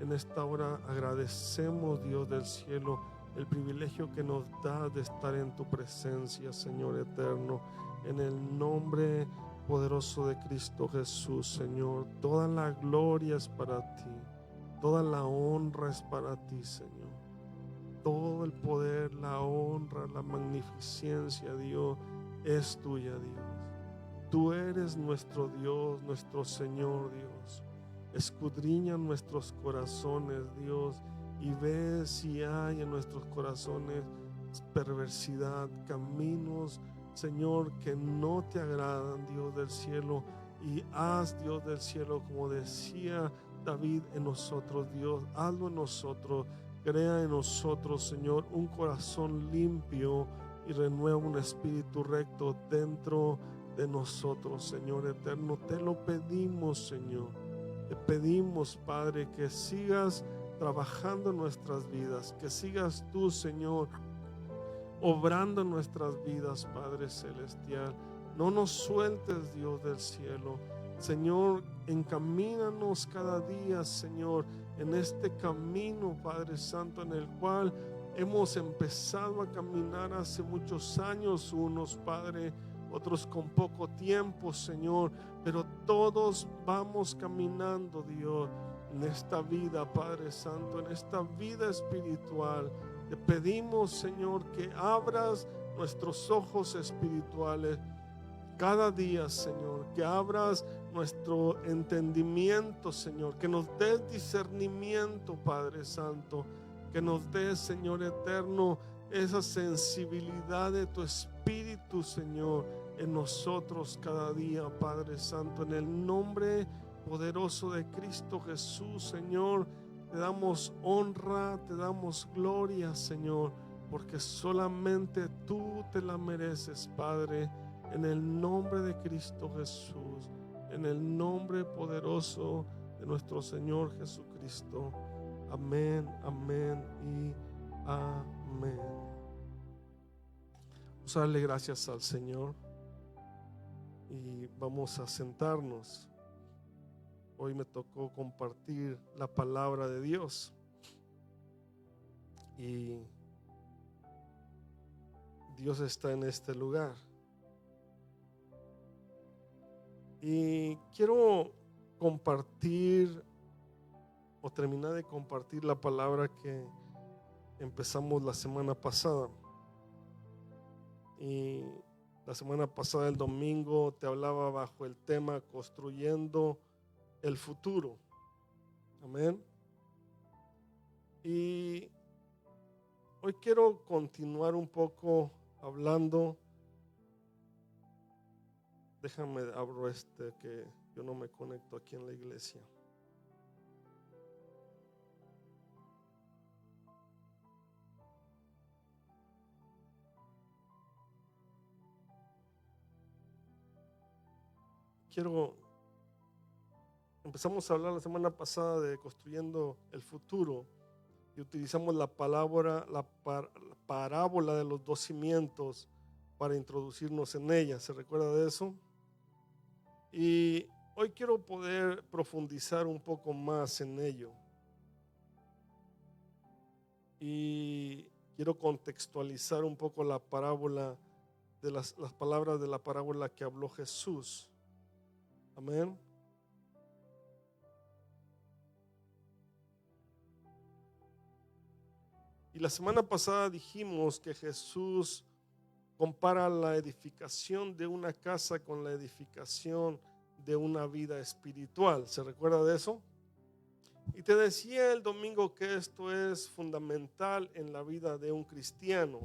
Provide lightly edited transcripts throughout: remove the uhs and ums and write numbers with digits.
En esta hora agradecemos, Dios del cielo, el privilegio que nos da de estar en tu presencia, Señor eterno, en el nombre poderoso de Cristo Jesús, Señor. Toda la gloria es para ti, toda la honra es para ti, Señor. Todo el poder, la honra, la magnificencia, Dios, es tuya, Dios. Tú eres nuestro Dios, nuestro Señor, Dios. Escudriña nuestros corazones, Dios, y ve si hay en nuestros corazones perversidad, caminos, Señor, que no te agradan, Dios del cielo, y haz, Dios del cielo, como decía David, en nosotros, Dios, hazlo en nosotros, crea en nosotros, Señor, un corazón limpio y renueva un espíritu recto dentro de nosotros, Señor eterno. Te lo pedimos, Señor. Te pedimos, Padre, que sigas trabajando en nuestras vidas, que sigas tú, Señor, obrando en nuestras vidas, Padre celestial. No nos sueltes, Dios del cielo. Señor, encamínanos cada día, Señor, en este camino, Padre Santo, en el cual hemos empezado a caminar hace muchos años, unos, Padre, otros con poco tiempo, Señor, pero todos vamos caminando, Dios, en esta vida, Padre Santo, en esta vida espiritual. Te pedimos, Señor, que abras nuestros ojos espirituales cada día, Señor, que abras nuestro entendimiento, Señor, que nos des discernimiento, Padre Santo, que nos des, Señor eterno, esa sensibilidad de tu Espíritu, Señor, en nosotros cada día, Padre Santo, en el nombre poderoso de Cristo Jesús, Señor. Te damos honra, te damos gloria, Señor, porque solamente tú te la mereces, Padre, en el nombre de Cristo Jesús, en el nombre poderoso de nuestro Señor Jesucristo. Amén, amén y amén. Vamos a darle gracias al Señor y vamos a sentarnos. Hoy me tocó compartir la palabra de Dios y Dios está en este lugar. Y quiero compartir o terminar de compartir la palabra que empezamos la semana pasada. Y la semana pasada, el domingo, te hablaba bajo el tema construyendo el futuro. Amén. Y hoy quiero continuar un poco hablando. Déjame abro que yo no me conecto aquí en la iglesia. Empezamos a hablar la semana pasada de construyendo el futuro y utilizamos la parábola de los dos cimientos para introducirnos en ella. ¿Se recuerda de eso? Y hoy quiero poder profundizar un poco más en ello. Y quiero contextualizar un poco la parábola de las palabras de la parábola que habló Jesús. Amén. Y la semana pasada dijimos que Jesús compara la edificación de una casa con la edificación de una vida espiritual. ¿Se recuerda de eso? Y te decía el domingo que esto es fundamental en la vida de un cristiano,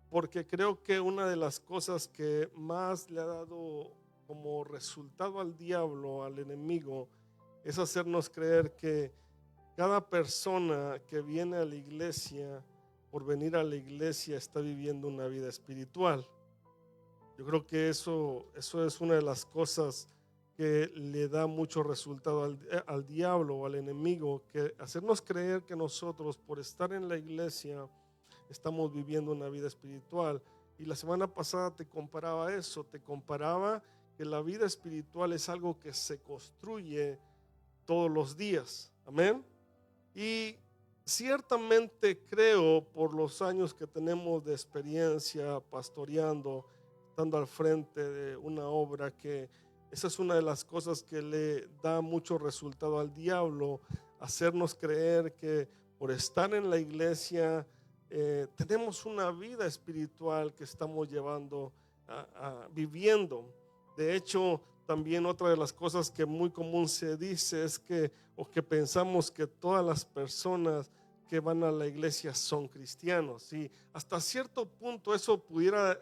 porque creo que una de las cosas que más le ha dado como resultado al diablo, al enemigo, es hacernos creer que cada persona que viene a la iglesia, por venir a la iglesia, está viviendo una vida espiritual. Yo creo que eso es una de las cosas que le da mucho resultado al diablo o al enemigo, que hacernos creer que nosotros, por estar en la iglesia, estamos viviendo una vida espiritual. Y la semana pasada te comparaba eso, te comparaba que la vida espiritual es algo que se construye todos los días. Amén. Y ciertamente creo, por los años que tenemos de experiencia pastoreando, estando al frente de una obra, que esa es una de las cosas que le da mucho resultado al diablo, hacernos creer que por estar en la iglesia tenemos una vida espiritual que estamos llevando, viviendo. De hecho, también otra de las cosas que muy común se dice es que, o que pensamos que todas las personas que van a la iglesia son cristianos. Y hasta cierto punto eso pudiera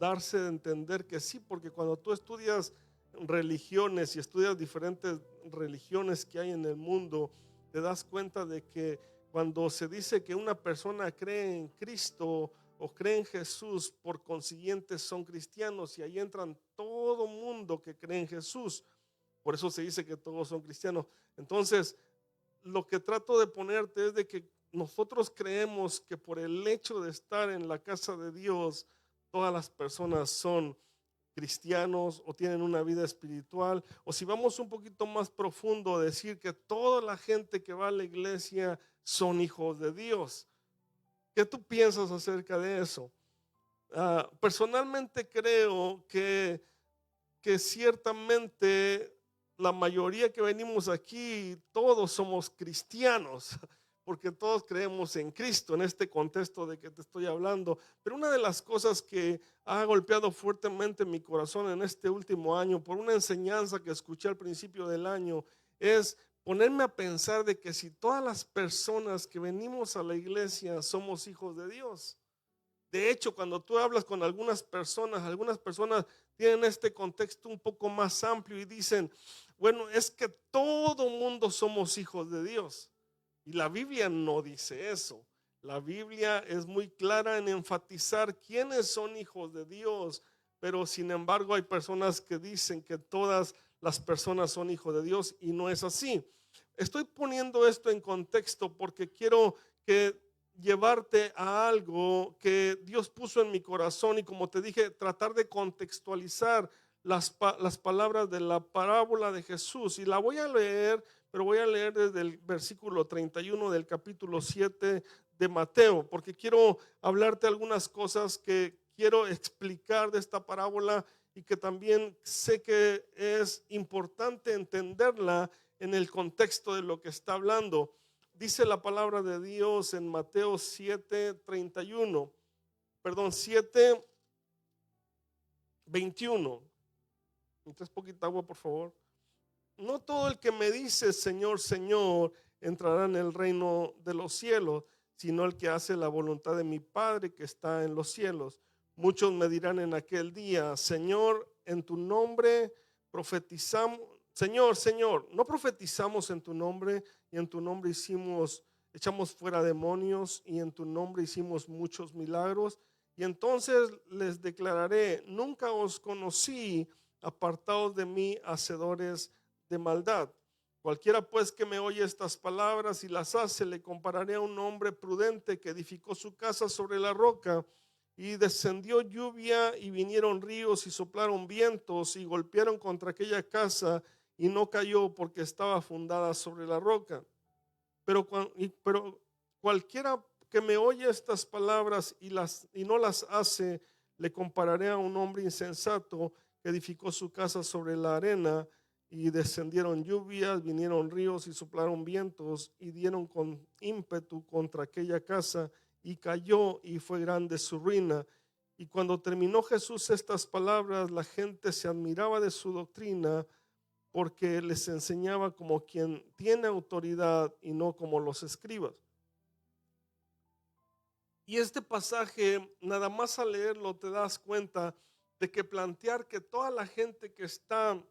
darse de entender que sí, porque cuando tú estudias religiones y estudias diferentes religiones que hay en el mundo, te das cuenta de que cuando se dice que una persona cree en Cristo o cree en Jesús, por consiguiente son cristianos, y ahí entran todo mundo que cree en Jesús. Por eso se dice que todos son cristianos. Entonces, lo que trato de ponerte es de que nosotros creemos que por el hecho de estar en la casa de Dios, todas las personas son cristianos o tienen una vida espiritual, o si vamos un poquito más profundo, decir que toda la gente que va a la iglesia son hijos de Dios. ¿Qué tú piensas acerca de eso? Personalmente creo que ciertamente la mayoría que venimos aquí, todos somos cristianos, porque todos creemos en Cristo en este contexto de que te estoy hablando. Pero una de las cosas que ha golpeado fuertemente mi corazón en este último año, por una enseñanza que escuché al principio del año, es ponerme a pensar de que si todas las personas que venimos a la iglesia somos hijos de Dios. De hecho, cuando tú hablas con algunas personas tienen este contexto un poco más amplio y dicen, bueno, es que todo mundo somos hijos de Dios. Y la Biblia no dice eso. La Biblia es muy clara en enfatizar quiénes son hijos de Dios, pero sin embargo hay personas que dicen que todas las personas son hijos de Dios, y no es así. Estoy poniendo esto en contexto porque quiero que llevarte a algo que Dios puso en mi corazón, y como te dije, tratar de contextualizar las palabras de la parábola de Jesús. Y la voy a leer, pero voy a leer desde el versículo 31 del capítulo 7 de Mateo, porque quiero hablarte algunas cosas que quiero explicar de esta parábola, y que también sé que es importante entenderla en el contexto de lo que está hablando. Dice la palabra de Dios en Mateo 7:31, perdón, 7:21. ¿Me traes poquita agua, por favor? No todo el que me dice Señor, Señor, entrará en el reino de los cielos, sino el que hace la voluntad de mi Padre que está en los cielos. Muchos me dirán en aquel día, Señor, en tu nombre profetizamos. Señor, Señor, ¿no profetizamos en tu nombre, y en tu nombre echamos fuera demonios, y en tu nombre hicimos muchos milagros? Y entonces les declararé, nunca os conocí, apartados de mí, hacedores de maldad. Cualquiera pues que me oye estas palabras y las hace, le compararé a un hombre prudente que edificó su casa sobre la roca. Y descendió lluvia y vinieron ríos y soplaron vientos y golpearon contra aquella casa, y no cayó porque estaba fundada sobre la roca. Pero cualquiera que me oye estas palabras y no las hace, le compararé a un hombre insensato que edificó su casa sobre la arena. Y descendieron lluvias, vinieron ríos y soplaron vientos y dieron con ímpetu contra aquella casa, y cayó, y fue grande su ruina. Y cuando terminó Jesús estas palabras, la gente se admiraba de su doctrina, porque les enseñaba como quien tiene autoridad y no como los escribas. Y este pasaje, nada más al leerlo, te das cuenta de que plantear que toda la gente que está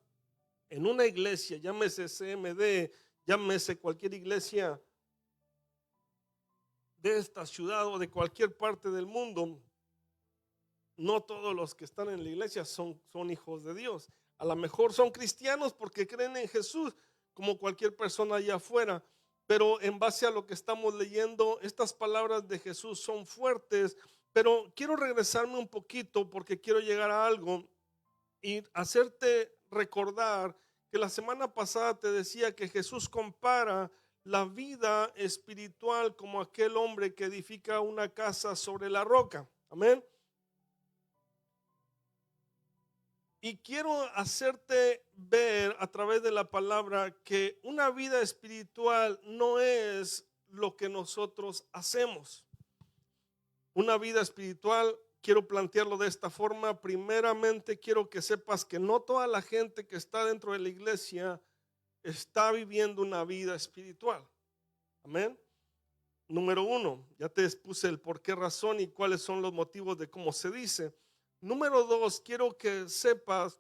en una iglesia, llámese CMD, llámese cualquier iglesia de esta ciudad o de cualquier parte del mundo, no todos los que están en la iglesia son hijos de Dios. A lo mejor son cristianos porque creen en Jesús, como cualquier persona allá afuera, pero en base a lo que estamos leyendo, estas palabras de Jesús son fuertes. Pero quiero regresarme un poquito porque quiero llegar a algo y hacerte recordar que la semana pasada te decía que Jesús compara la vida espiritual como aquel hombre que edifica una casa sobre la roca. Amén. Y quiero hacerte ver a través de la palabra que una vida espiritual no es lo que nosotros hacemos. Una vida espiritual, quiero plantearlo de esta forma. Primeramente quiero que sepas que no toda la gente que está dentro de la iglesia está viviendo una vida espiritual. Amén. Número uno, ya te expuse el por qué razón y cuáles son los motivos de cómo se dice. Número dos, quiero que sepas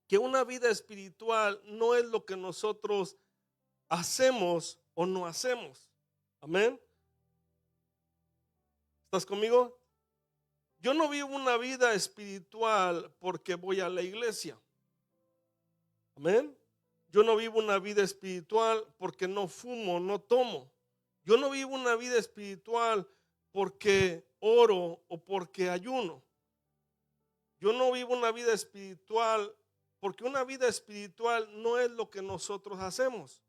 que una vida espiritual no es lo que nosotros hacemos o no hacemos. Amén. ¿Estás conmigo? Yo no vivo una vida espiritual porque voy a la iglesia. Amén. Yo no vivo una vida espiritual porque no fumo, no tomo. Yo no vivo una vida espiritual porque oro o porque ayuno. Yo no vivo una vida espiritual porque una vida espiritual no es lo que nosotros hacemos.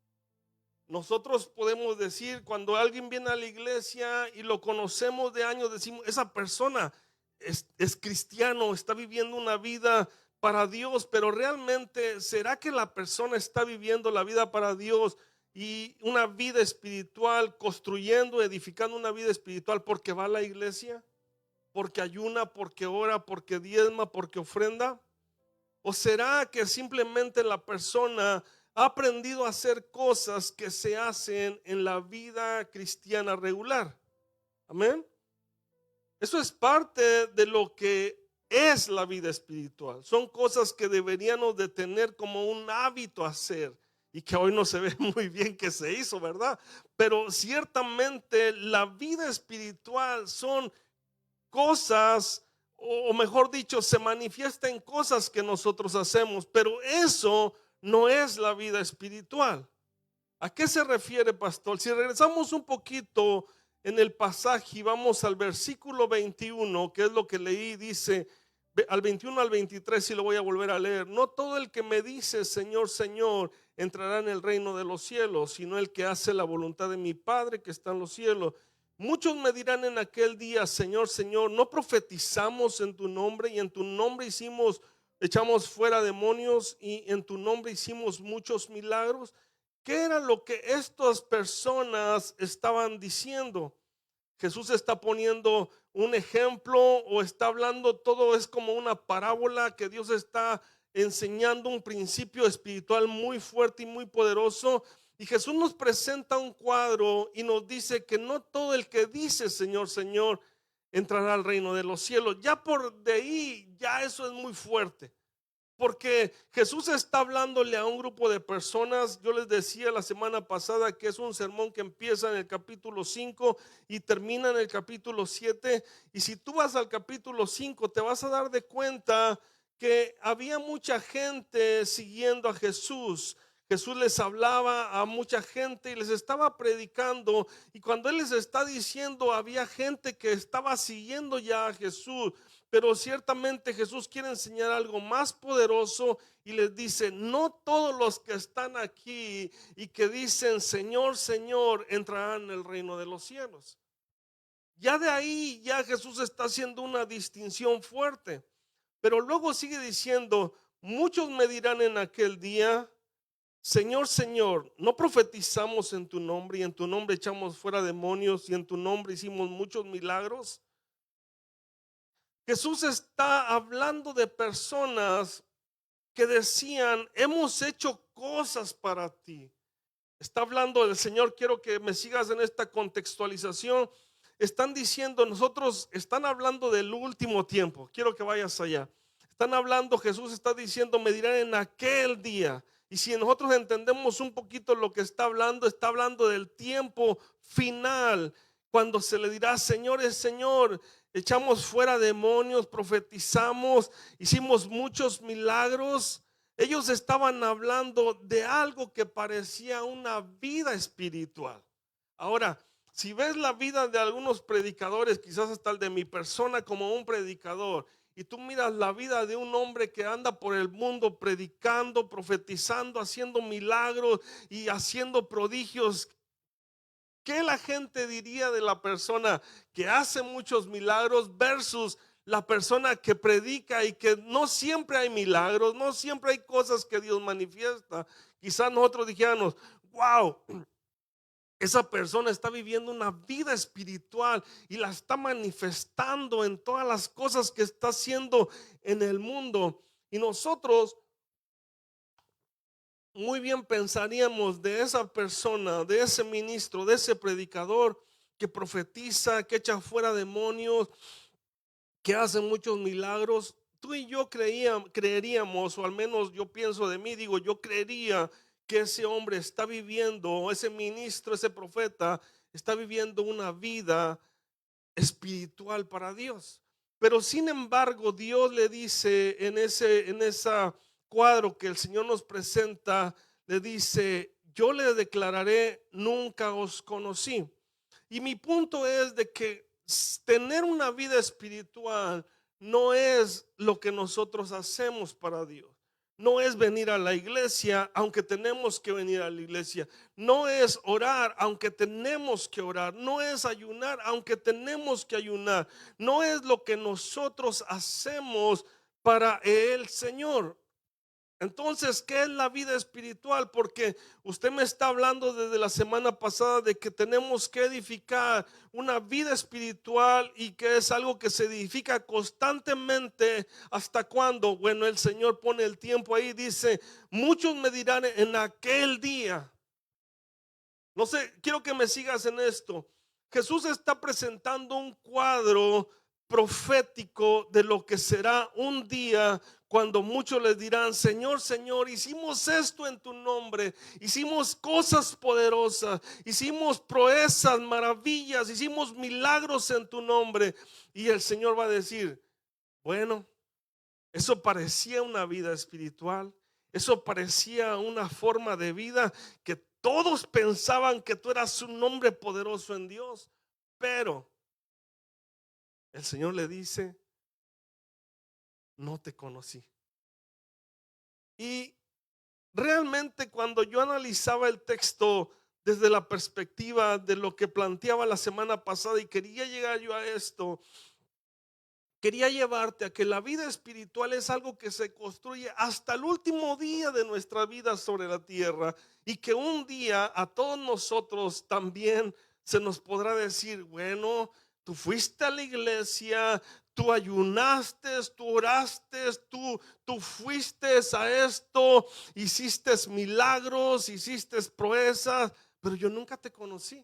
Nosotros podemos decir, cuando alguien viene a la iglesia y lo conocemos de años, decimos, esa persona es cristiano, está viviendo una vida para Dios, pero realmente, ¿será que la persona está viviendo la vida para Dios y una vida espiritual, construyendo, edificando una vida espiritual porque va a la iglesia, porque ayuna, porque ora, porque diezma, porque ofrenda? ¿O será que simplemente la persona ha aprendido a hacer cosas que se hacen en la vida cristiana regular? Amén. Eso es parte de lo que es la vida espiritual. Son cosas que deberíamos de tener como un hábito hacer y que hoy no se ve muy bien que se hizo, ¿verdad? Pero ciertamente la vida espiritual son cosas, o mejor dicho, se manifiesta en cosas que nosotros hacemos, pero eso no es la vida espiritual. ¿A qué se refiere, pastor? Si regresamos un poquito en el pasaje y vamos al versículo 21, que es lo que leí, dice al 21 al 23, y lo voy a volver a leer. No todo el que me dice Señor, Señor, entrará en el reino de los cielos, sino el que hace la voluntad de mi Padre que está en los cielos. Muchos me dirán en aquel día, Señor, Señor, ¿no profetizamos en tu nombre y en tu nombre echamos fuera demonios y en tu nombre hicimos muchos milagros? ¿Qué era lo que estas personas estaban diciendo? Jesús está poniendo un ejemplo o está hablando, todo es como una parábola que Dios está enseñando un principio espiritual muy fuerte y muy poderoso. Y Jesús nos presenta un cuadro y nos dice que no todo el que dice Señor, Señor entrará al reino de los cielos. Ya por de ahí, ya eso es muy fuerte. Porque Jesús está hablándole a un grupo de personas. Yo les decía la semana pasada que es un sermón que empieza en el capítulo 5 y termina en el capítulo 7. Y si tú vas al capítulo 5 te vas a dar de cuenta que había mucha gente siguiendo a Jesús. Jesús les hablaba a mucha gente y les estaba predicando. Y cuando Él les está diciendo, había gente que estaba siguiendo ya a Jesús. Pero ciertamente Jesús quiere enseñar algo más poderoso y les dice, no todos los que están aquí y que dicen Señor, Señor, entrarán en el reino de los cielos. Ya de ahí ya Jesús está haciendo una distinción fuerte. Pero luego sigue diciendo, muchos me dirán en aquel día, Señor, Señor, ¿no profetizamos en tu nombre y en tu nombre echamos fuera demonios y en tu nombre hicimos muchos milagros? Jesús está hablando de personas que decían, hemos hecho cosas para ti. Está hablando del Señor, quiero que me sigas en esta contextualización. Están diciendo, están hablando del último tiempo. Quiero que vayas allá. Están hablando, Jesús está diciendo, me dirán en aquel día. Y si nosotros entendemos un poquito lo que está hablando del tiempo final, cuando se le dirá, Señor, echamos fuera demonios, profetizamos, hicimos muchos milagros. Ellos estaban hablando de algo que parecía una vida espiritual. Ahora, si ves la vida de algunos predicadores, quizás hasta el de mi persona como un predicador, y tú miras la vida de un hombre que anda por el mundo predicando, profetizando, haciendo milagros y haciendo prodigios, ¿Qué la gente diría de la persona que hace muchos milagros versus la persona que predica y que no siempre hay milagros, no siempre hay cosas que Dios manifiesta? Quizás nosotros dijéramos, wow, esa persona está viviendo una vida espiritual y la está manifestando en todas las cosas que está haciendo en el mundo. Y nosotros muy bien pensaríamos de esa persona, de ese ministro, de ese predicador que profetiza, que echa fuera demonios, que hace muchos milagros. Tú y yo creeríamos, o al menos yo pienso de mí, digo, yo creería que ese hombre está viviendo, ese ministro, ese profeta, está viviendo una vida espiritual para Dios. Pero sin embargo, Dios le dice en esa cuadro que el Señor nos presenta, le dice, yo le declararé, nunca os conocí. Y mi punto es de que tener una vida espiritual no es lo que nosotros hacemos para Dios. No es venir a la iglesia, aunque tenemos que venir a la iglesia. No es orar, aunque tenemos que orar. No es ayunar, aunque tenemos que ayunar. No es lo que nosotros hacemos para el Señor. Entonces, ¿qué es la vida espiritual? Porque usted me está hablando desde la semana pasada de que tenemos que edificar una vida espiritual y que es algo que se edifica constantemente. ¿Hasta cuándo? Bueno, el Señor pone el tiempo ahí, dice, muchos me dirán en aquel día. No sé, quiero que me sigas en esto. Jesús está presentando un cuadro profético de lo que será un día cuando muchos les dirán, Señor, Señor, hicimos esto en tu nombre, hicimos cosas poderosas, hicimos proezas, maravillas, hicimos milagros en tu nombre. Y el Señor va a decir, bueno, eso parecía una vida espiritual, eso parecía una forma de vida que todos pensaban que tú eras un hombre poderoso en Dios, pero el Señor le dice, no te conocí. Y realmente cuando yo analizaba el texto desde la perspectiva de lo que planteaba la semana pasada y quería llegar yo a esto, quería llevarte a que la vida espiritual es algo que se construye hasta el último día de nuestra vida sobre la tierra y que un día a todos nosotros también se nos podrá decir, bueno, tú fuiste a la iglesia, tú ayunaste, tú oraste, tú fuiste a esto, hiciste milagros, hiciste proezas, pero yo nunca te conocí.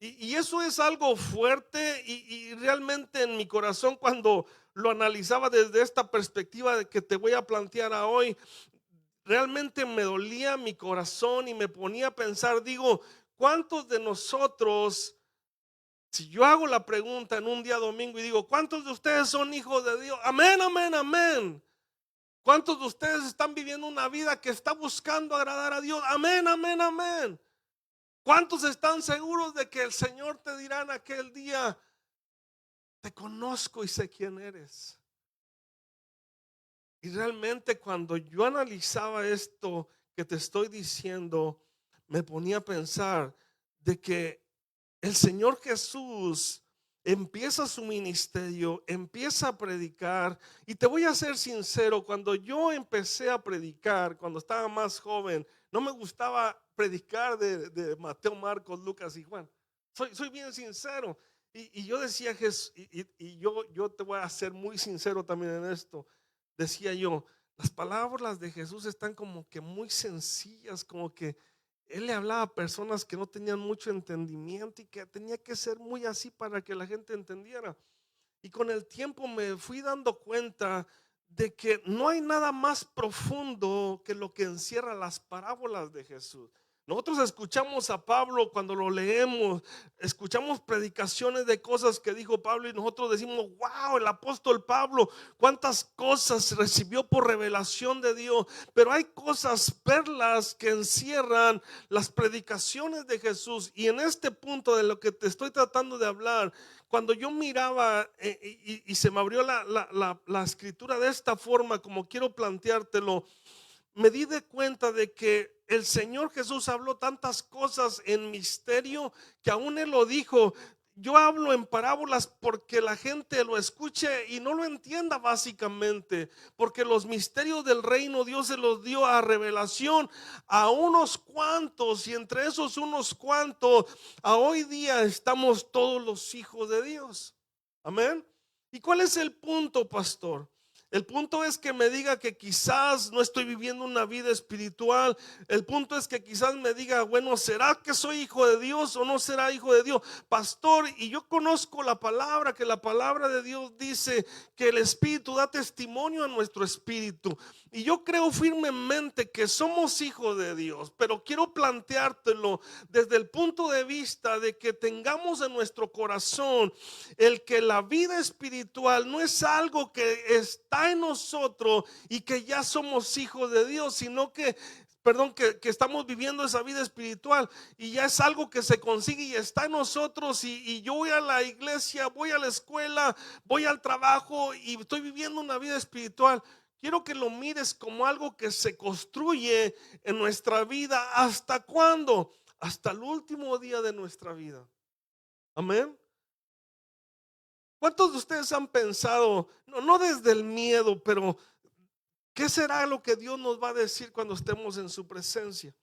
Y eso es algo fuerte y realmente en mi corazón cuando lo analizaba desde esta perspectiva de que te voy a plantear hoy, realmente me dolía mi corazón y me ponía a pensar, digo, ¿cuántos de nosotros, si yo hago la pregunta en un día domingo y digo, ¿cuántos de ustedes son hijos de Dios? Amén, amén, amén. ¿Cuántos de ustedes están viviendo una vida que está buscando agradar a Dios? Amén, amén, amén. ¿Cuántos están seguros de que el Señor te dirá en aquel día, te conozco y sé quién eres? Y realmente cuando yo analizaba esto que te estoy diciendo, me ponía a pensar de que el Señor Jesús empieza su ministerio, empieza a predicar. Y te voy a ser sincero, cuando yo empecé a predicar, cuando estaba más joven, no me gustaba predicar de Mateo, Marcos, Lucas y Juan. Soy bien sincero. Y yo decía, yo te voy a ser muy sincero también en esto. Decía yo, las palabras de Jesús están como que muy sencillas, como que él le hablaba a personas que no tenían mucho entendimiento y que tenía que ser muy así para que la gente entendiera. Y con el tiempo me fui dando cuenta de que no hay nada más profundo que lo que encierra las parábolas de Jesús. Nosotros escuchamos a Pablo cuando lo leemos, escuchamos predicaciones de cosas que dijo Pablo y nosotros decimos, wow, el apóstol Pablo, cuántas cosas recibió por revelación de Dios. Pero hay cosas, perlas que encierran las predicaciones de Jesús. Y en este punto de lo que te estoy tratando de hablar, cuando yo miraba y se me abrió la escritura de esta forma, como quiero planteártelo, me di de cuenta de que el Señor Jesús habló tantas cosas en misterio que aún Él lo dijo. Yo hablo en parábolas porque la gente lo escuche y no lo entienda básicamente, porque los misterios del reino Dios se los dio a revelación a unos cuantos, y entre esos unos cuantos a hoy día estamos todos los hijos de Dios. Amén. ¿Y cuál es el punto, pastor? El punto es que me diga que quizás no estoy viviendo una vida espiritual. El punto es que quizás me diga, bueno, ¿será que soy hijo de Dios o no será hijo de Dios? Pastor, y yo conozco la palabra, que la palabra de Dios dice que el Espíritu da testimonio a nuestro espíritu. Y yo creo firmemente que somos hijos de Dios, pero quiero planteártelo desde el punto de vista de que tengamos en nuestro corazón el que la vida espiritual no es algo que está en nosotros y que ya somos hijos de Dios, sino que que estamos viviendo esa vida espiritual y ya es algo que se consigue y está en nosotros, y yo voy a la iglesia, voy a la escuela, voy al trabajo y estoy viviendo una vida espiritual. Quiero que lo mires como algo que se construye en nuestra vida. ¿Hasta cuándo? Hasta el último día de nuestra vida. Amén. ¿Cuántos de ustedes han pensado, no desde el miedo, pero qué será lo que Dios nos va a decir cuando estemos en su presencia?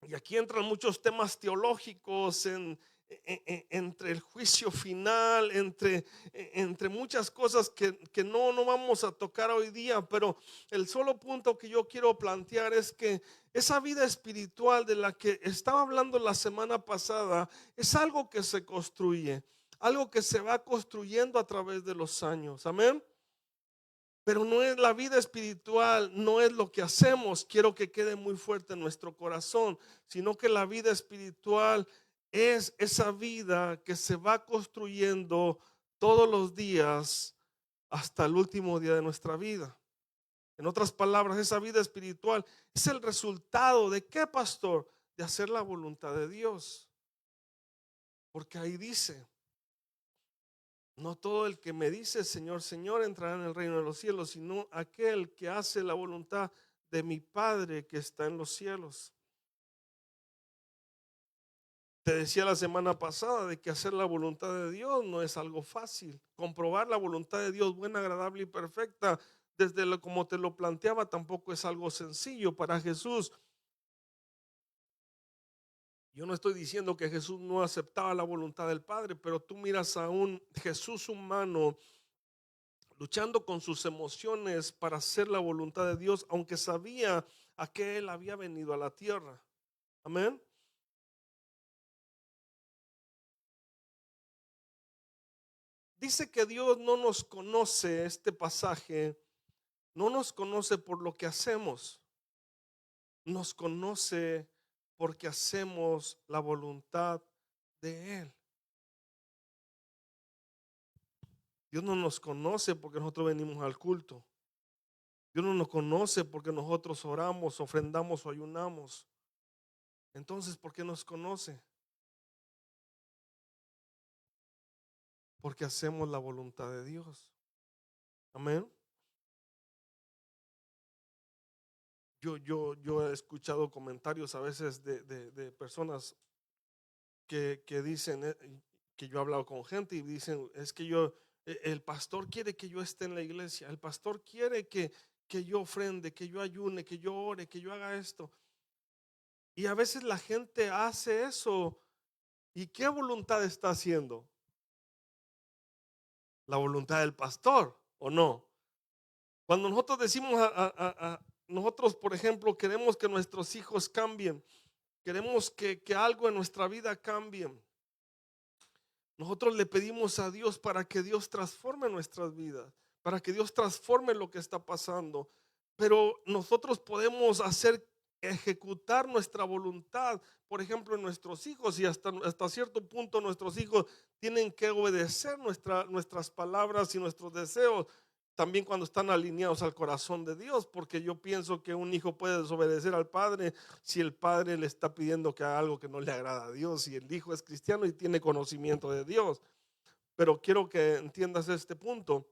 Y aquí entran muchos temas teológicos entre el juicio final, entre muchas cosas que no vamos a tocar hoy día, pero el solo punto que yo quiero plantear es que esa vida espiritual de la que estaba hablando la semana pasada es algo que se construye, algo que se va construyendo a través de los años. Amén. Pero no es la vida espiritual, no es lo que hacemos. Quiero que quede muy fuerte en nuestro corazón, sino que la vida espiritual es esa vida que se va construyendo todos los días hasta el último día de nuestra vida. En otras palabras, esa vida espiritual es el resultado de ¿qué, pastor? De hacer la voluntad de Dios. Porque ahí dice: no todo el que me dice Señor, Señor entrará en el reino de los cielos, sino aquel que hace la voluntad de mi Padre que está en los cielos. Te decía la semana pasada de que hacer la voluntad de Dios no es algo fácil. Comprobar la voluntad de Dios buena, agradable y perfecta, como te lo planteaba, tampoco es algo sencillo para Jesús. Yo no estoy diciendo que Jesús no aceptaba la voluntad del Padre, pero tú miras a un Jesús humano luchando con sus emociones para hacer la voluntad de Dios, aunque sabía a qué él había venido a la tierra. Amén. Dice que Dios no nos conoce, este pasaje, no nos conoce por lo que hacemos, nos conoce porque hacemos la voluntad de Él. Dios no nos conoce porque nosotros venimos al culto. Dios no nos conoce porque nosotros oramos, ofrendamos o ayunamos. Entonces, ¿por qué nos conoce? Porque hacemos la voluntad de Dios. Amén. Yo he escuchado comentarios a veces de personas que dicen, que yo he hablado con gente y dicen, es que el pastor quiere que yo esté en la iglesia, el pastor quiere que yo ofrende, que yo ayune, que yo ore, que yo haga esto. Y a veces la gente hace eso. ¿Y qué voluntad está haciendo? La voluntad del pastor, ¿o no? Cuando nosotros decimos nosotros, por ejemplo, queremos que nuestros hijos cambien, queremos que algo en nuestra vida cambie, nosotros le pedimos a Dios para que Dios transforme nuestras vidas, para que Dios transforme lo que está pasando. Pero nosotros podemos ejecutar nuestra voluntad, por ejemplo, en nuestros hijos, y hasta cierto punto nuestros hijos tienen que obedecer nuestras palabras y nuestros deseos, también cuando están alineados al corazón de Dios, porque yo pienso que un hijo puede desobedecer al padre si el padre le está pidiendo que haga algo que no le agrada a Dios, y el hijo es cristiano y tiene conocimiento de Dios. Pero quiero que entiendas este punto,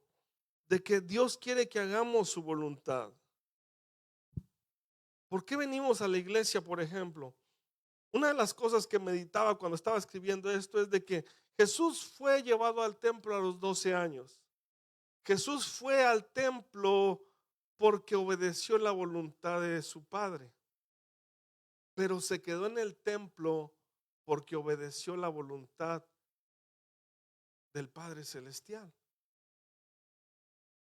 de que Dios quiere que hagamos su voluntad. ¿Por qué venimos a la iglesia, por ejemplo? Una de las cosas que meditaba cuando estaba escribiendo esto es de que Jesús fue llevado al templo a los 12 años. Jesús fue al templo porque obedeció la voluntad de su Padre, pero se quedó en el templo porque obedeció la voluntad del Padre Celestial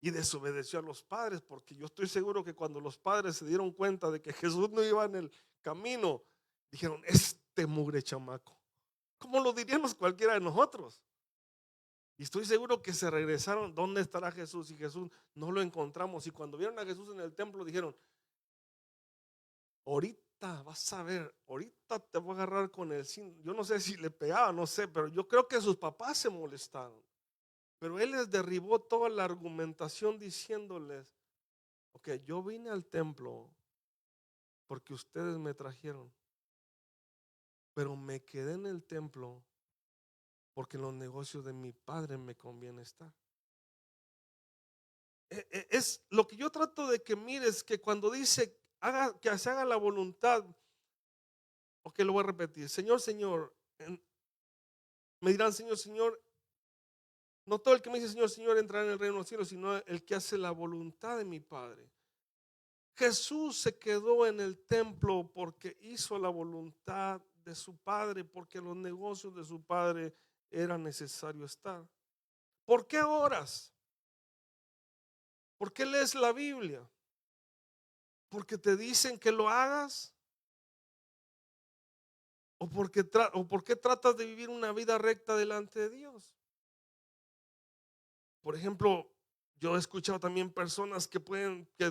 y desobedeció a los padres, porque yo estoy seguro que cuando los padres se dieron cuenta de que Jesús no iba en el camino, dijeron: este mugre chamaco, como lo diríamos cualquiera de nosotros. Y estoy seguro que se regresaron: ¿dónde estará Jesús? Y Jesús no lo encontramos. Y cuando vieron a Jesús en el templo dijeron: ahorita vas a ver, ahorita te voy a agarrar con el cinto. Yo no sé si le pegaba, no sé, pero yo creo que sus papás se molestaron. Pero él les derribó toda la argumentación diciéndoles: ok, yo vine al templo porque ustedes me trajeron, pero me quedé en el templo porque en los negocios de mi Padre me conviene estar. Es lo que yo trato de que mires, que cuando dice que se haga la voluntad, ok, lo voy a repetir: Señor, Señor, me dirán Señor, Señor. No todo el que me dice Señor, Señor entrará en el reino de los cielos, sino el que hace la voluntad de mi Padre. Jesús se quedó en el templo porque hizo la voluntad de su Padre, porque los negocios de su Padre era necesario estar. ¿Por qué oras? ¿Por qué lees la Biblia? ¿Porque te dicen que lo hagas? ¿O porque tratas de vivir una vida recta delante de Dios? Por ejemplo, yo he escuchado también personas que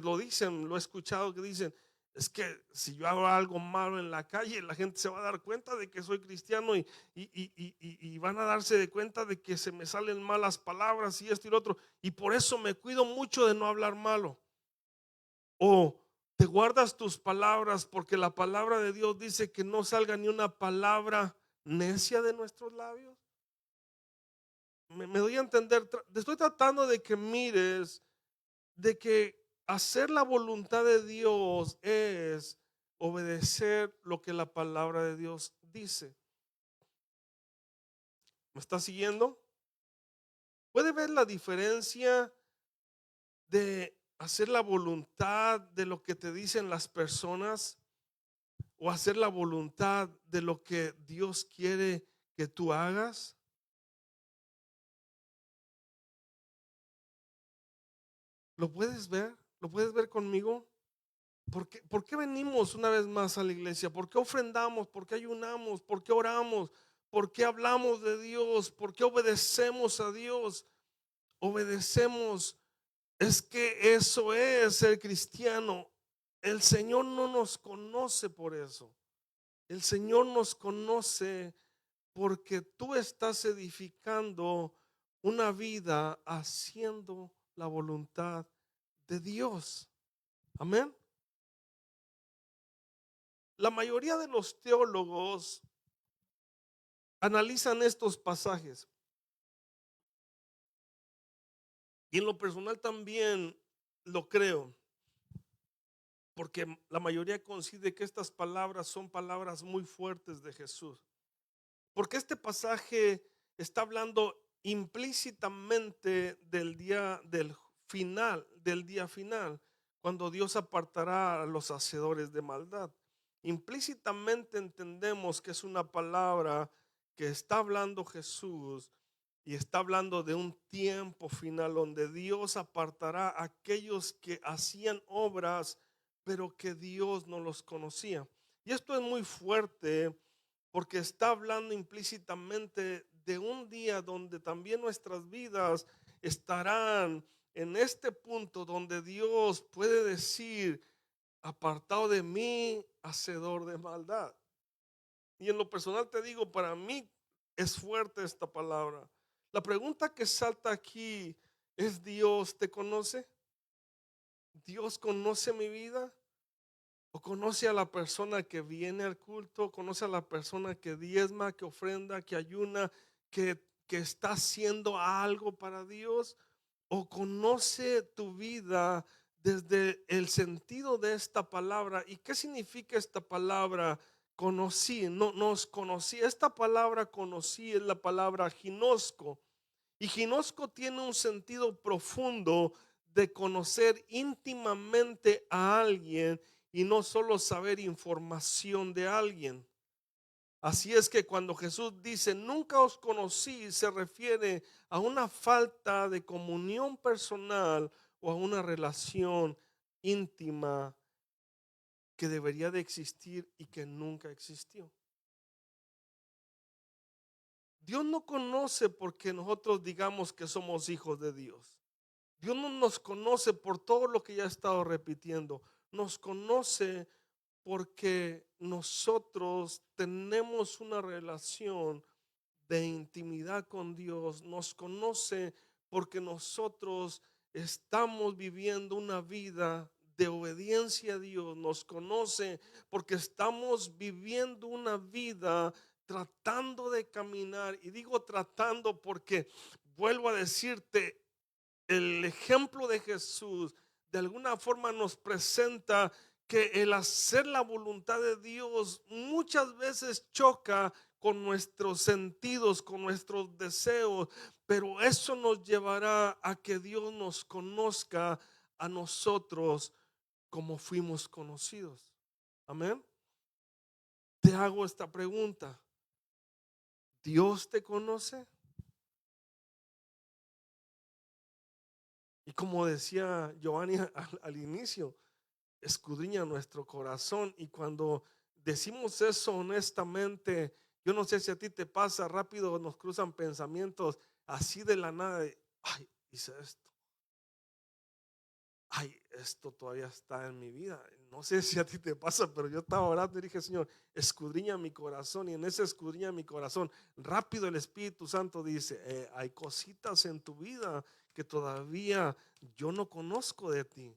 lo dicen, lo he escuchado que dicen: es que si yo hago algo malo en la calle, la gente se va a dar cuenta de que soy cristiano y van a darse de cuenta de que se me salen malas palabras y esto y lo otro, y por eso me cuido mucho de no hablar malo. O te guardas tus palabras porque la palabra de Dios dice que no salga ni una palabra necia de nuestros labios. Me doy a entender. Estoy tratando de que mires de que hacer la voluntad de Dios es obedecer lo que la palabra de Dios dice. ¿Me está siguiendo? ¿Puede ver la diferencia de hacer la voluntad de lo que te dicen las personas o hacer la voluntad de lo que Dios quiere que tú hagas? ¿Lo puedes ver? ¿Lo puedes ver conmigo? ¿Por qué venimos una vez más a la iglesia? ¿Por qué ofrendamos? ¿Por qué ayunamos? ¿Por qué oramos? ¿Por qué hablamos de Dios? ¿Por qué obedecemos a Dios? Obedecemos. Es que eso es ser cristiano. El Señor no nos conoce por eso. El Señor nos conoce porque tú estás edificando una vida haciendo la voluntad de Dios. Amén. La mayoría de los teólogos analizan estos pasajes y en lo personal también lo creo, porque la mayoría coincide que estas palabras son palabras muy fuertes de Jesús, porque este pasaje está hablando implícitamente del día final, cuando Dios apartará a los hacedores de maldad. Implícitamente entendemos que es una palabra que está hablando Jesús y está hablando de un tiempo final donde Dios apartará a aquellos que hacían obras pero que Dios no los conocía. Y esto es muy fuerte porque está hablando implícitamente de un día donde también nuestras vidas estarán en este punto donde Dios puede decir: apartado de mí, hacedor de maldad. Y en lo personal te digo, para mí es fuerte esta palabra. La pregunta que salta aquí es: ¿Dios te conoce? ¿Dios conoce mi vida? ¿O conoce a la persona que viene al culto? ¿Conoce a la persona que diezma, que ofrenda, que ayuna, que está haciendo algo para Dios? ¿O conoce tu vida desde el sentido de esta palabra. ¿Y qué significa esta palabra? Conocí, no nos conocí. Esta palabra conocí es la palabra ginosco. Y ginosco tiene un sentido profundo de conocer íntimamente a alguien y no solo saber información de alguien. Así es que cuando Jesús dice nunca os conocí, se refiere a una falta de comunión personal o a una relación íntima que debería de existir y que nunca existió. Dios no conoce porque nosotros digamos que somos hijos de Dios. Dios no nos conoce por todo lo que ya he estado repitiendo. Nos conoce porque nosotros tenemos una relación de intimidad con Dios. Nos conoce porque nosotros estamos viviendo una vida de obediencia a Dios. Nos conoce porque estamos viviendo una vida tratando de caminar. Y digo tratando porque vuelvo a decirte, el ejemplo de Jesús de alguna forma nos presenta que el hacer la voluntad de Dios muchas veces choca con nuestros sentidos, con nuestros deseos, pero eso nos llevará a que Dios nos conozca a nosotros como fuimos conocidos. Amén. Te hago esta pregunta: ¿Dios te conoce? Y como decía Giovanni al inicio, escudriña nuestro corazón. Y cuando decimos eso honestamente, yo no sé si a ti te pasa, rápido nos cruzan pensamientos así de la nada de, ay, hice esto, ay, esto todavía está en mi vida. No sé si a ti te pasa, pero yo estaba orando y dije, Señor, escudriña mi corazón. Y en ese escudriña mi corazón, rápido el Espíritu Santo dice, hay cositas en tu vida que todavía yo no conozco de ti.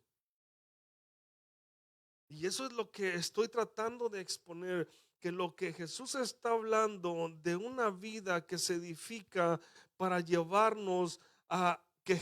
Y eso es lo que estoy tratando de exponer, que lo que Jesús está hablando de una vida que se edifica para llevarnos a que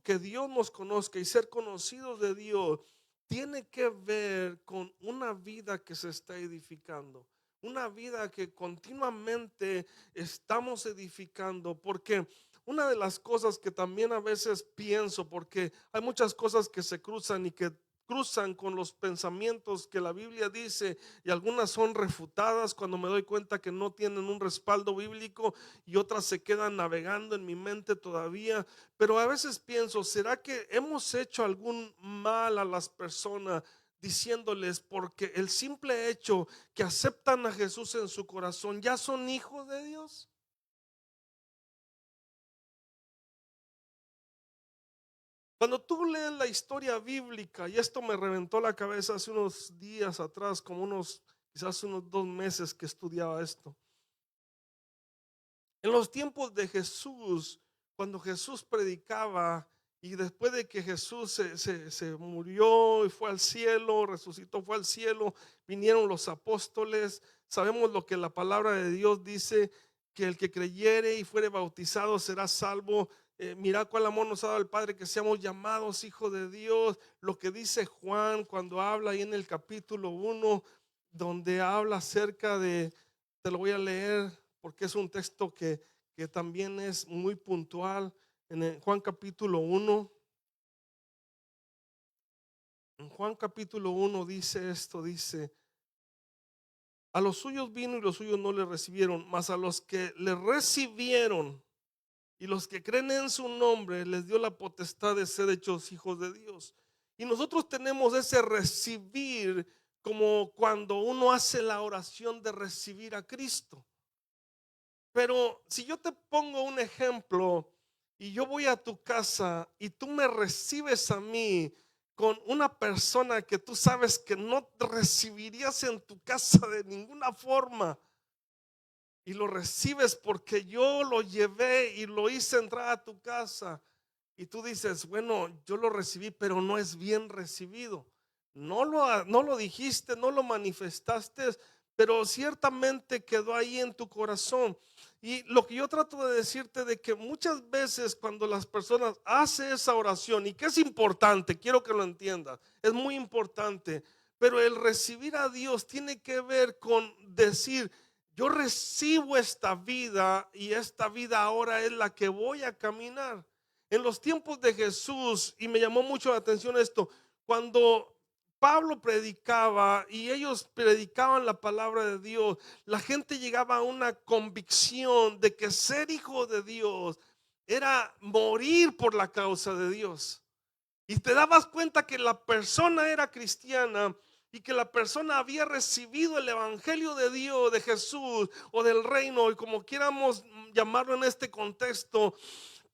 que Dios nos conozca y ser conocidos de Dios, tiene que ver con una vida que se está edificando. Una vida que continuamente estamos edificando, porque una de las cosas que también a veces pienso, porque hay muchas cosas que se cruzan y que cruzan con los pensamientos que la Biblia dice, y algunas son refutadas cuando me doy cuenta que no tienen un respaldo bíblico, y otras se quedan navegando en mi mente todavía. Pero a veces pienso, ¿será que hemos hecho algún mal a las personas diciéndoles, porque el simple hecho que aceptan a Jesús en su corazón ya son hijos de Dios? Cuando tú lees la historia bíblica, y esto me reventó la cabeza hace unos días atrás, como quizás unos 2 meses que estudiaba esto. En los tiempos de Jesús, cuando Jesús predicaba y después de que Jesús se murió y fue al cielo, resucitó, fue al cielo, vinieron los apóstoles. Sabemos lo que la palabra de Dios dice, que el que creyere y fuere bautizado será salvo. Mira cuál amor nos ha dado el Padre, que seamos llamados hijos de Dios. Lo que dice Juan cuando habla ahí en el capítulo 1, donde habla acerca de, te lo voy a leer porque es un texto que también es muy puntual. En Juan capítulo 1, en Juan capítulo 1 dice esto, dice: a los suyos vino y los suyos no le recibieron, mas a los que le recibieron y los que creen en su nombre les dio la potestad de ser hechos hijos de Dios. Y nosotros tenemos ese recibir como cuando uno hace la oración de recibir a Cristo. Pero si yo te pongo un ejemplo y yo voy a tu casa y tú me recibes a mí con una persona que tú sabes que no recibirías en tu casa de ninguna forma, y lo recibes porque yo lo llevé y lo hice entrar a tu casa, y tú dices, bueno, yo lo recibí, pero no es bien recibido. No lo dijiste, no lo manifestaste, pero ciertamente quedó ahí en tu corazón. Y lo que yo trato de decirte de que muchas veces cuando las personas hacen esa oración, y que es importante, quiero que lo entiendas, es muy importante, pero el recibir a Dios tiene que ver con decir, yo recibo esta vida y esta vida ahora es la que voy a caminar. En los tiempos de Jesús, y me llamó mucho la atención esto, cuando Pablo predicaba y ellos predicaban la palabra de Dios, la gente llegaba a una convicción de que ser hijo de Dios era morir por la causa de Dios. Y te dabas cuenta que la persona era cristiana y que la persona había recibido el evangelio de Dios, de Jesús o del reino, y como quieramos llamarlo en este contexto,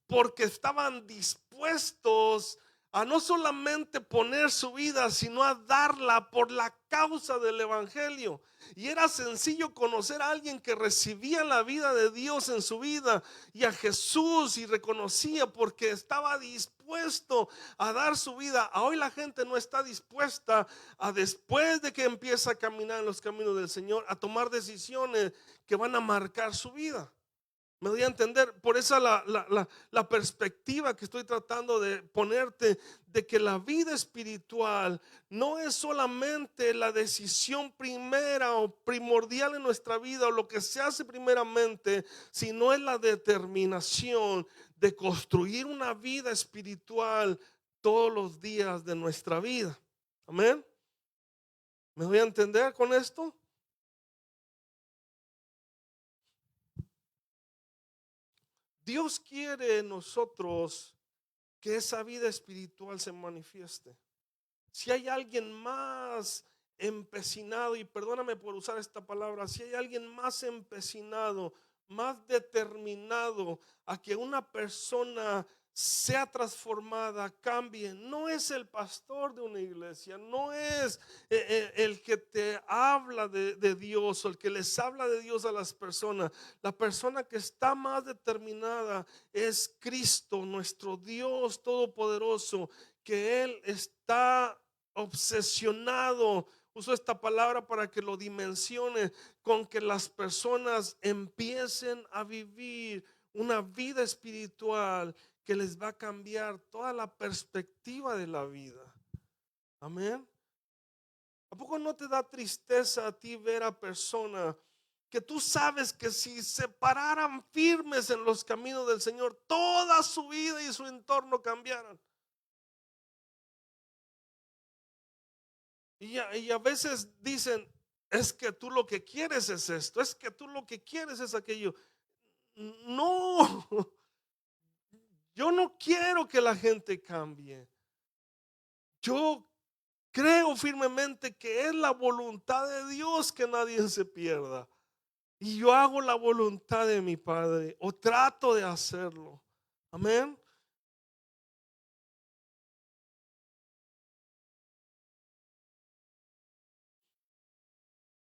porque estaban dispuestos a no solamente poner su vida, sino a darla por la causa del evangelio. Y era sencillo conocer a alguien que recibía la vida de Dios en su vida y a Jesús, y reconocía porque estaba dispuesto a dar su vida. A hoy la gente no está dispuesta a, después de que empieza a caminar en los caminos del Señor, a tomar decisiones que van a marcar su vida. Me doy a entender, por esa la perspectiva que estoy tratando de ponerte, de que la vida espiritual no es solamente la decisión primera o primordial en nuestra vida o lo que se hace primeramente, sino es la determinación de construir una vida espiritual todos los días de nuestra vida. Amén. ¿Me doy a entender con esto? Dios quiere en nosotros que esa vida espiritual se manifieste. Si hay alguien más empecinado, y perdóname por usar esta palabra, si hay alguien más empecinado, más determinado a que una persona sea transformada, cambie, no es el pastor de una iglesia, no es el que te habla de Dios o el que les habla de Dios a las personas. La persona que está más determinada es Cristo, nuestro Dios todopoderoso, que Él está obsesionado. Uso esta palabra para que lo dimensione, con que las personas empiecen a vivir una vida espiritual que les va a cambiar toda la perspectiva de la vida. Amén. ¿A poco no te da tristeza a ti ver a personas que tú sabes que si se pararan firmes en los caminos del Señor, toda su vida y su entorno cambiaran? Y a veces dicen, es que tú lo que quieres es esto, es que tú lo que quieres es aquello. No, yo no quiero que la gente cambie. Yo creo firmemente que es la voluntad de Dios que nadie se pierda. Y yo hago la voluntad de mi Padre, o trato de hacerlo. Amén.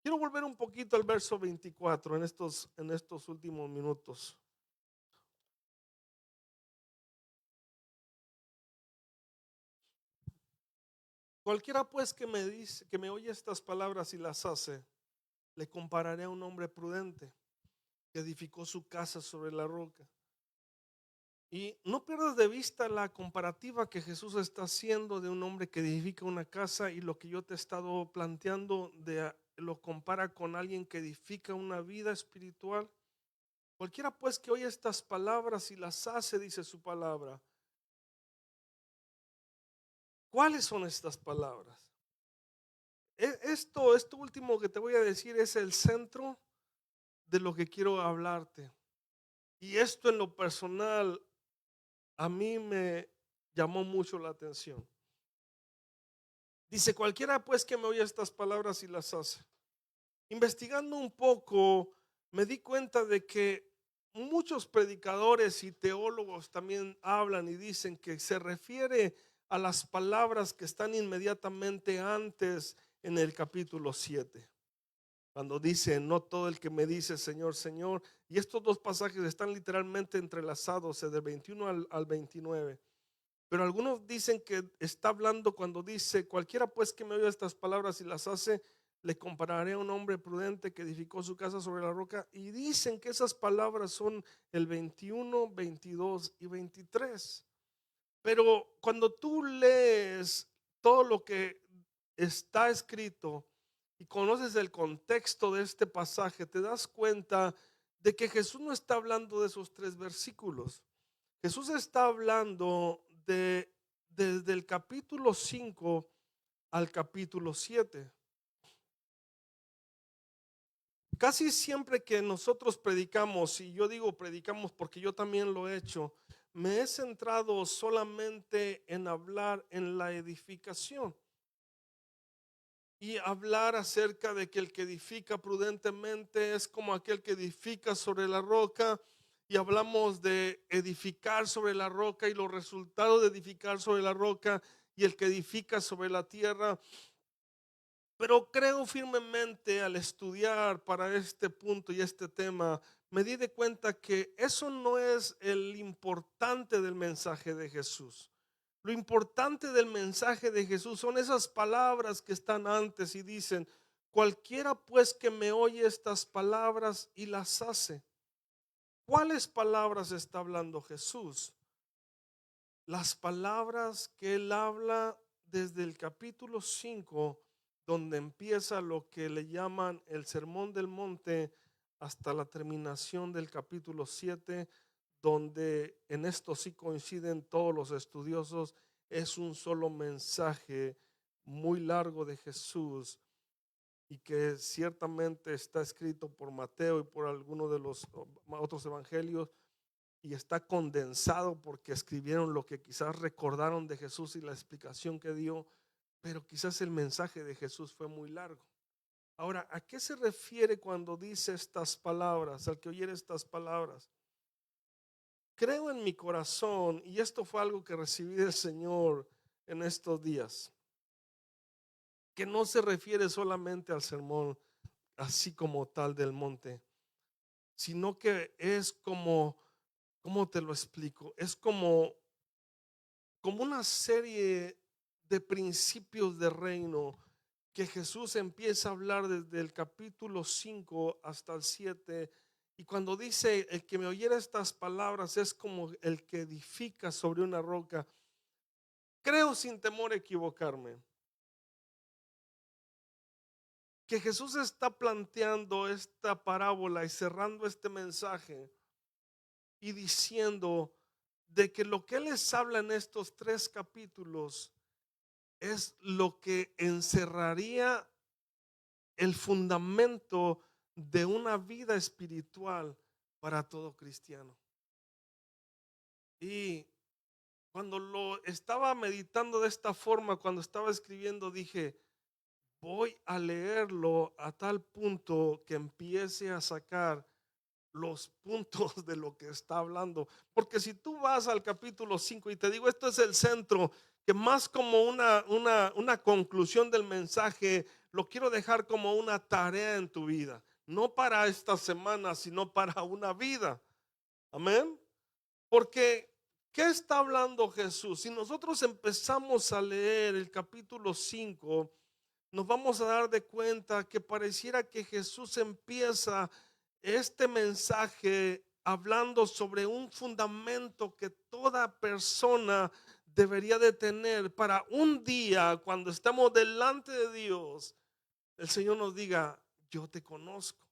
Quiero volver un poquito al verso 24 en estos últimos minutos. Cualquiera pues que me dice, que me oye estas palabras y las hace, le compararé a un hombre prudente que edificó su casa sobre la roca. Y no pierdas de vista la comparativa que Jesús está haciendo de un hombre que edifica una casa, y lo que yo te he estado planteando lo compara con alguien que edifica una vida espiritual. Cualquiera pues que oye estas palabras y las hace, dice su palabra. ¿Cuáles son estas palabras? Esto último que te voy a decir es el centro de lo que quiero hablarte. Y esto en lo personal a mí me llamó mucho la atención. Dice, cualquiera pues que me oye estas palabras y las hace. Investigando un poco, me di cuenta de que muchos predicadores y teólogos también hablan y dicen que se refiere a las palabras que están inmediatamente antes en el capítulo 7. Cuando dice, no todo el que me dice Señor, Señor. Y estos dos pasajes están literalmente entrelazados, del 21 al 29. Pero algunos dicen que está hablando cuando dice, cualquiera pues que me oiga estas palabras y las hace, le compararé a un hombre prudente que edificó su casa sobre la roca. Y dicen que esas palabras son el 21, 22 y 23. Pero cuando tú lees todo lo que está escrito y conoces el contexto de este pasaje, te das cuenta de que Jesús no está hablando de esos tres versículos. Jesús está hablando desde el capítulo 5 al capítulo 7. Casi siempre que nosotros predicamos, y yo digo predicamos porque yo también lo he hecho, me he centrado solamente en hablar en la edificación y hablar acerca de que el que edifica prudentemente es como aquel que edifica sobre la roca, y hablamos de edificar sobre la roca y los resultados de edificar sobre la roca y el que edifica sobre la tierra. Pero creo firmemente al estudiar para este punto y este tema, me di de cuenta que eso no es el importante del mensaje de Jesús. Lo importante del mensaje de Jesús son esas palabras que están antes y dicen: cualquiera pues que me oye estas palabras y las hace. ¿Cuáles palabras está hablando Jesús? Las palabras que él habla desde el capítulo 5, donde empieza lo que le llaman el Sermón del Monte, hasta la terminación del capítulo 7, donde en esto sí coinciden todos los estudiosos. Es un solo mensaje muy largo de Jesús, y que ciertamente está escrito por Mateo y por algunos de los otros evangelios, y está condensado porque escribieron lo que quizás recordaron de Jesús y la explicación que dio, pero quizás el mensaje de Jesús fue muy largo. Ahora, ¿a qué se refiere cuando dice estas palabras? Al que oyere estas palabras, creo en mi corazón, y esto fue algo que recibí del Señor en estos días, que no se refiere solamente al sermón así como tal del monte, sino que es como, ¿cómo te lo explico? Es como una serie de principios de reino que Jesús empieza a hablar desde el capítulo 5 hasta el 7. Y cuando dice: el que me oyera estas palabras es como el que edifica sobre una roca, creo sin temor a equivocarme que Jesús está planteando esta parábola y cerrando este mensaje y diciendo de que lo que Él les habla en estos tres capítulos es lo que encerraría el fundamento de una vida espiritual para todo cristiano. Y cuando lo estaba meditando de esta forma, cuando estaba escribiendo, dije: voy a leerlo a tal punto que empiece a sacar los puntos de lo que está hablando. Porque si tú vas al capítulo 5 y te digo, esto es el centro, que más como una conclusión del mensaje, lo quiero dejar como una tarea en tu vida, no para esta semana, sino para una vida. Amén. Porque ¿qué está hablando Jesús? Si nosotros empezamos a leer el capítulo 5, nos vamos a dar de cuenta que pareciera que Jesús empieza este mensaje hablando sobre un fundamento que toda persona debería de tener para un día, cuando estamos delante de Dios, el Señor nos diga: yo te conozco.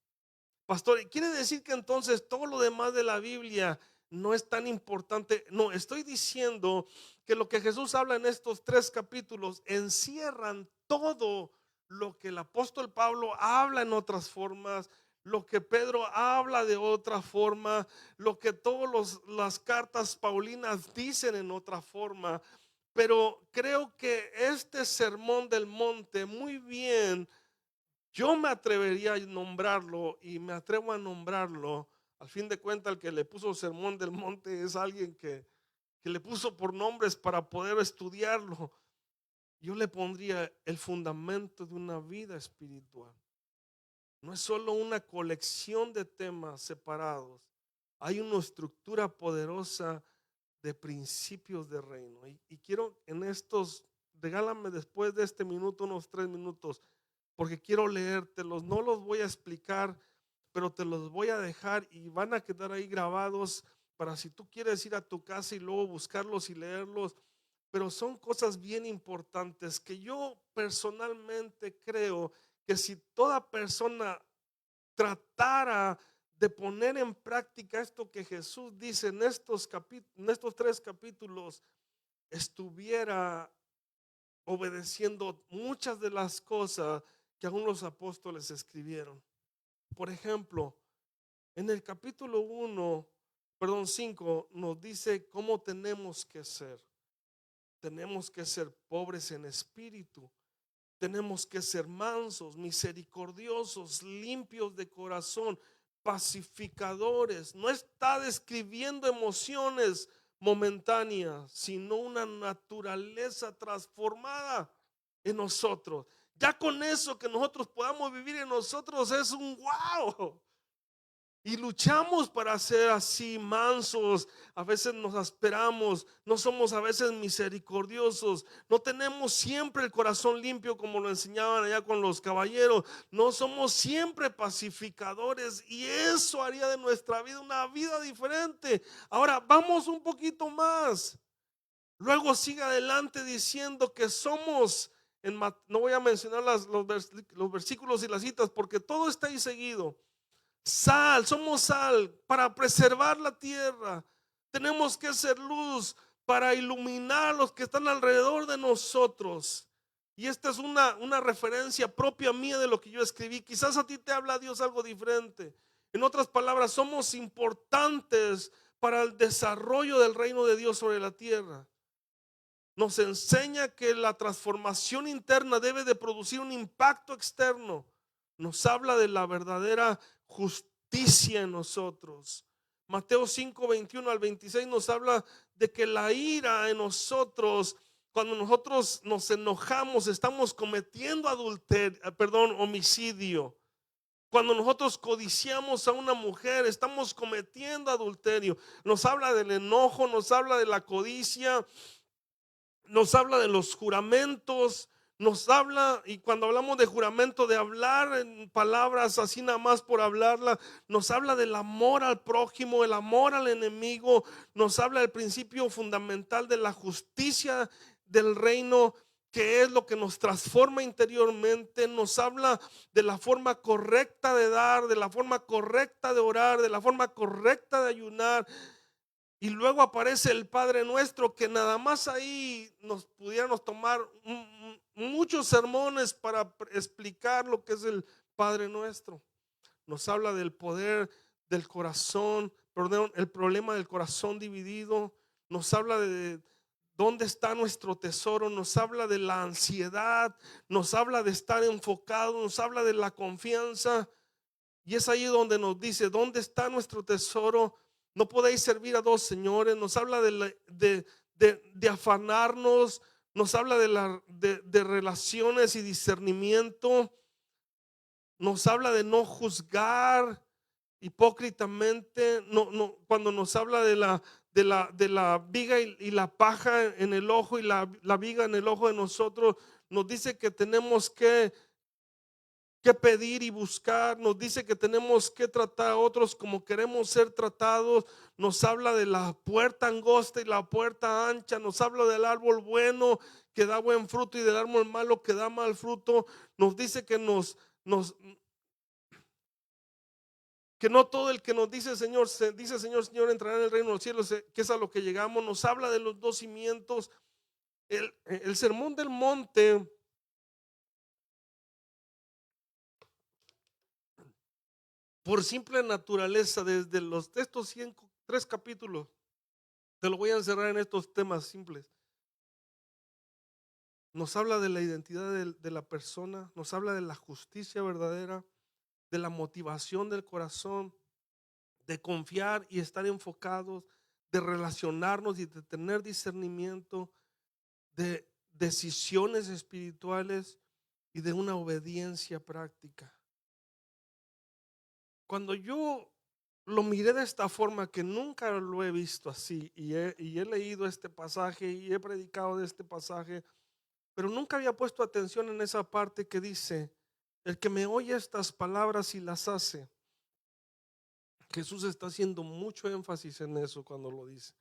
Pastor, ¿quiere decir que entonces todo lo demás de la Biblia no es tan importante? No, estoy diciendo que lo que Jesús habla en estos tres capítulos encierran todo lo que el apóstol Pablo habla en otras formas, lo que Pedro habla de otra forma, lo que todas las cartas paulinas dicen en otra forma. Pero creo que este sermón del monte, muy bien, yo me atrevería a nombrarlo, y me atrevo a nombrarlo. Al fin de cuentas, el que le puso Sermón del Monte es alguien que le puso por nombres para poder estudiarlo. Yo le pondría el fundamento de una vida espiritual. No es solo una colección de temas separados, hay una estructura poderosa de principios de reino. Y quiero en estos, regálame después de este minuto unos 3 minutos. porque quiero leértelos. No los voy a explicar, pero te los voy a dejar y van a quedar ahí grabados para si tú quieres ir a tu casa y luego buscarlos y leerlos. Pero son cosas bien importantes que yo personalmente creo que si toda persona tratara de poner en práctica esto que Jesús dice en estos 3 capítulos, estuviera obedeciendo muchas de las cosas que aún los apóstoles escribieron. Por ejemplo, en el capítulo 5 nos dice cómo tenemos que ser. Tenemos que ser pobres en espíritu. Tenemos que ser mansos, misericordiosos, limpios de corazón, pacificadores. No está describiendo emociones momentáneas, sino una naturaleza transformada en nosotros. Ya con eso que nosotros podamos vivir en nosotros es un wow. Y luchamos para ser así mansos, a veces nos esperamos, no somos a veces misericordiosos, no tenemos siempre el corazón limpio como lo enseñaban allá con los caballeros, no somos siempre pacificadores y eso haría de nuestra vida una vida diferente. Ahora vamos un poquito más, luego sigue adelante diciendo que somos, no voy a mencionar los versículos y las citas porque todo está ahí seguido. Sal, somos sal para preservar la tierra. Tenemos que ser luz para iluminar a los que están alrededor de nosotros. Y esta es una referencia propia mía de lo que yo escribí. Quizás a ti te habla Dios algo diferente. En otras palabras, somos importantes para el desarrollo del reino de Dios sobre la tierra. Nos enseña que la transformación interna debe de producir un impacto externo. Nos habla de la verdadera justicia en nosotros. Mateo 5:21 al 26 nos habla de que la ira en nosotros, cuando nosotros nos enojamos, estamos cometiendo homicidio. Cuando nosotros codiciamos a una mujer, estamos cometiendo adulterio. Nos habla del enojo, nos habla de la codicia, nos habla de los juramentos, nos habla, y cuando hablamos de juramento, de hablar en palabras así nada más por hablarla, nos habla del amor al prójimo, el amor al enemigo, nos habla del principio fundamental de la justicia del reino, que es lo que nos transforma interiormente. Nos habla de la forma correcta de dar, de la forma correcta de orar, de la forma correcta de ayunar. Y luego aparece el Padre Nuestro, que nada más ahí nos pudiéramos tomar muchos sermones para explicar lo que es el Padre Nuestro. Nos habla del poder del corazón, perdón, el problema del corazón dividido. Nos habla de dónde está nuestro tesoro, nos habla de la ansiedad, nos habla de estar enfocado, nos habla de la confianza. Y es ahí donde nos dice, ¿dónde está nuestro tesoro? No podéis servir a dos señores. Nos habla de afanarnos, nos habla de relaciones y discernimiento, nos habla de no juzgar hipócritamente. Cuando nos habla de la viga y la paja en el ojo y la viga en el ojo de nosotros, nos dice que tenemos que pedir y buscar. Nos dice que tenemos que tratar a otros como queremos ser tratados. Nos habla de la puerta angosta y la puerta ancha. Nos habla del árbol bueno que da buen fruto y del árbol malo que da mal fruto. Nos dice que que no todo el que nos dice Señor, Señor, entrará en el reino de los cielos, que es a lo que llegamos. Nos habla de los dos cimientos. El sermón del monte, por simple naturaleza, desde estos 3 capítulos, te lo voy a encerrar en estos temas simples. Nos habla de la identidad de la persona, nos habla de la justicia verdadera, de la motivación del corazón, de confiar y estar enfocados, de relacionarnos y de tener discernimiento, de decisiones espirituales y de una obediencia práctica. Cuando yo lo miré de esta forma, que nunca lo he visto así, y he leído este pasaje y he predicado de este pasaje, pero nunca había puesto atención en esa parte que dice El que me oye estas palabras y las hace. Jesús está haciendo mucho énfasis en eso cuando lo dice.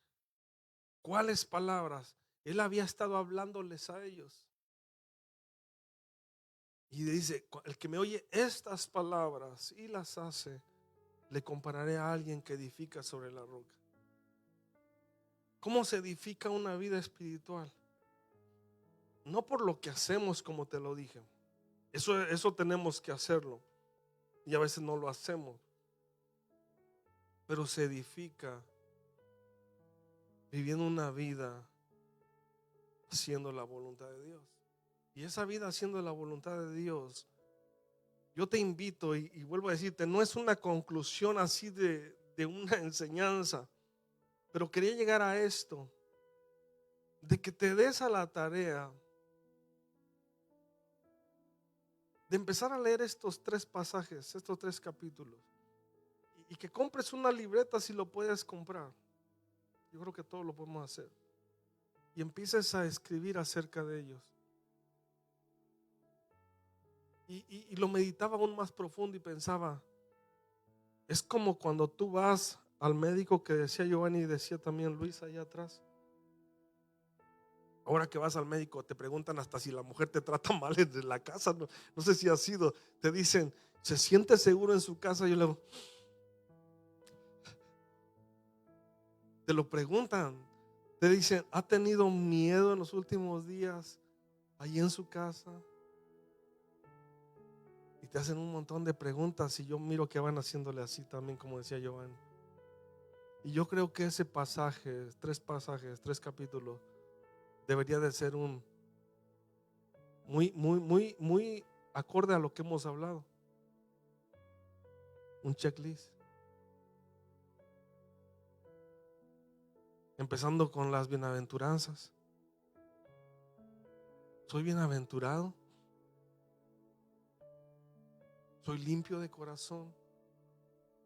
¿Cuáles palabras? Él había estado hablándoles a ellos. Y dice, el que me oye estas palabras y las hace, le compararé a alguien que edifica sobre la roca. ¿Cómo se edifica una vida espiritual? No por lo que hacemos, como te lo dije. Eso tenemos que hacerlo. Y a veces no lo hacemos. Pero se edifica viviendo una vida haciendo la voluntad de Dios. Y esa vida haciendo la voluntad de Dios, yo te invito y vuelvo a decirte, no es una conclusión así de una enseñanza, pero quería llegar a esto, de que te des a la tarea de empezar a leer estos 3 pasajes, estos 3 capítulos, y que compres una libreta si lo puedes comprar. Yo creo que todos lo podemos hacer. Y empieces a escribir acerca de ellos. Y lo meditaba aún más profundo y pensaba, es como cuando tú vas al médico, que decía Giovanni y decía también Luis allá atrás. Ahora que vas al médico te preguntan hasta si la mujer te trata mal en la casa. No sé si ha sido. Te dicen, ¿se siente seguro en su casa? Yo le digo, te lo preguntan. Te dicen, ¿ha tenido miedo en los últimos días ahí en su casa? Y te hacen un montón de preguntas. Y yo miro que van haciéndole así también, como decía Giovanni. Y yo creo que ese pasaje, 3 pasajes, 3 capítulos, debería de ser un muy acorde a lo que hemos hablado. Un checklist. Empezando con las bienaventuranzas. Soy bienaventurado. Soy limpio de corazón.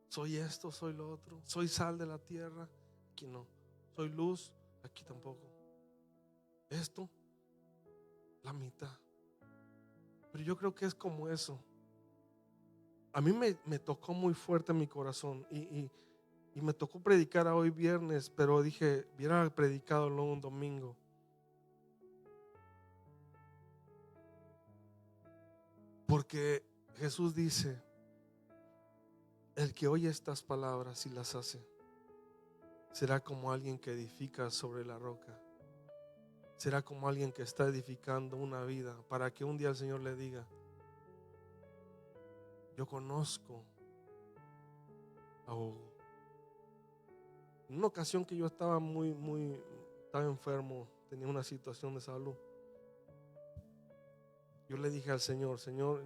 Soy esto, soy lo otro. Soy sal de la tierra. Aquí no. Soy luz. Aquí tampoco. Esto, la mitad. Pero yo creo que es como eso. A mí me tocó muy fuerte en mi corazón. Y me tocó predicar a hoy viernes. Pero dije, hubiera predicado luego un domingo. Porque Jesús dice, el que oye estas palabras y las hace, será como alguien que edifica sobre la roca. Será como alguien que está edificando una vida para que un día el Señor le diga, yo conozco a Hugo. En una ocasión que yo estaba estaba enfermo, tenía una situación de salud. Yo le dije al Señor,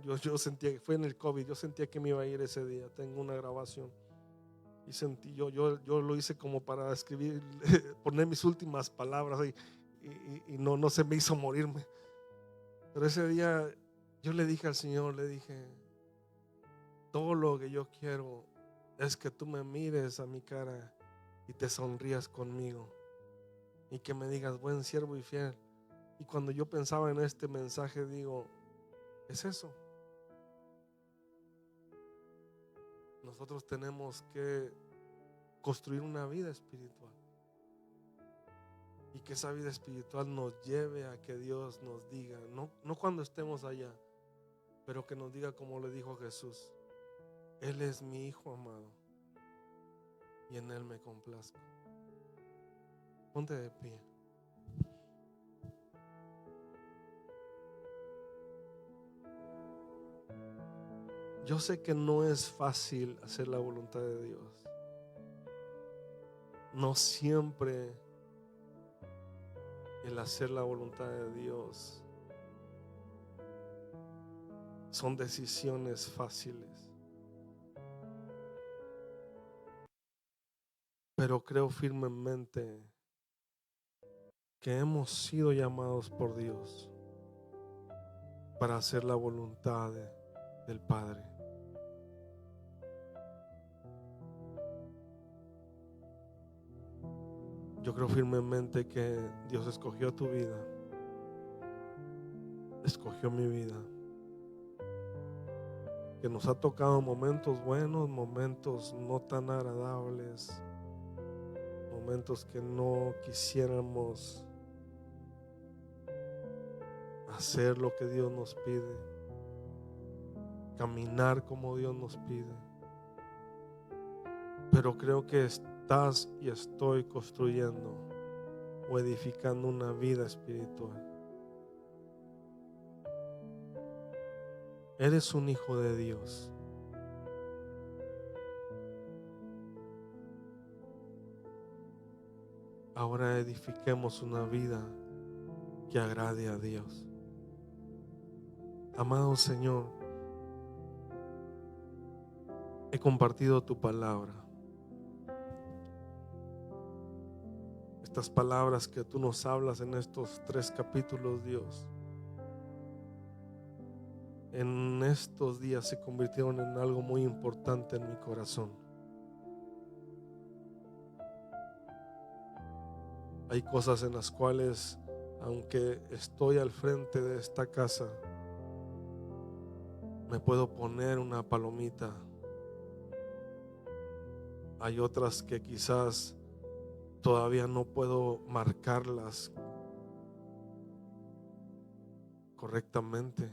yo sentía que fue en el COVID, yo sentía que me iba a ir ese día. Tengo una grabación. Y sentí, yo lo hice como para escribir, poner mis últimas palabras y no se me hizo morirme. Pero ese día yo le dije al Señor, le dije, todo lo que yo quiero es que tú me mires a mi cara y te sonrías conmigo y que me digas, buen siervo y fiel. Y cuando yo pensaba en este mensaje, digo, es eso. Nosotros tenemos que construir una vida espiritual y que esa vida espiritual nos lleve a que Dios nos diga, no cuando estemos allá, pero que nos diga como le dijo Jesús, Él es mi Hijo amado y en Él me complazco. Ponte de pie. Yo sé que no es fácil hacer la voluntad de Dios. No siempre el hacer la voluntad de Dios son decisiones fáciles. Pero creo firmemente que hemos sido llamados por Dios para hacer la voluntad del Padre. Yo creo firmemente que Dios escogió tu vida, escogió mi vida, que nos ha tocado momentos buenos, momentos no tan agradables, momentos que no quisiéramos hacer lo que Dios nos pide, caminar como Dios nos pide. Pero creo que estás y estoy construyendo o edificando una vida espiritual. Eres un hijo de Dios. Ahora edifiquemos una vida que agrade a Dios. Amado Señor, he compartido tu palabra. Estas palabras que tú nos hablas en estos 3 capítulos, Dios, en estos días se convirtieron en algo muy importante en mi corazón. Hay cosas en las cuales, aunque estoy al frente de esta casa, me puedo poner una palomita. Hay otras que quizás todavía no puedo marcarlas correctamente.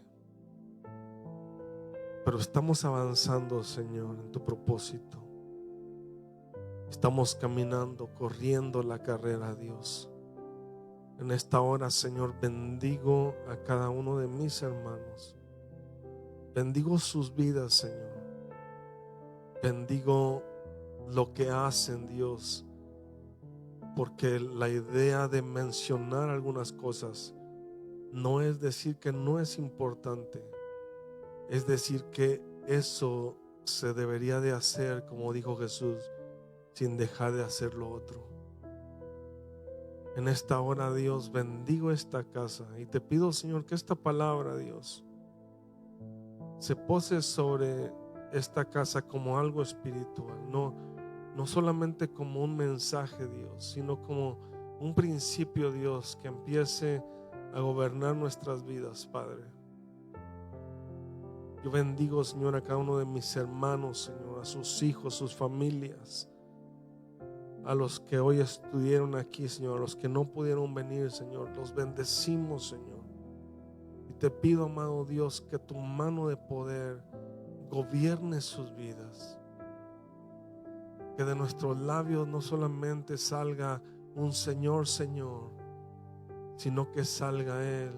Pero estamos avanzando, Señor, en tu propósito. Estamos caminando, corriendo la carrera, Dios. En esta hora, Señor, bendigo a cada uno de mis hermanos. Bendigo sus vidas, Señor. Bendigo lo que hacen, Dios. Porque la idea de mencionar algunas cosas no es decir que no es importante. Es decir que eso se debería de hacer, como dijo Jesús, sin dejar de hacer lo otro. En esta hora, Dios, bendigo esta casa y te pido, Señor, que esta palabra, Dios, se pose sobre esta casa como algo espiritual, no solamente como un mensaje, Dios, sino como un principio, Dios, que empiece a gobernar nuestras vidas, Padre. Yo bendigo, Señor, a cada uno de mis hermanos, Señor, a sus hijos, sus familias, a los que hoy estuvieron aquí, Señor, a los que no pudieron venir, Señor. Los bendecimos, Señor. Y te pido, amado Dios, que tu mano de poder gobierne sus vidas. Que de nuestros labios no solamente salga un Señor, Señor, sino que salga Él.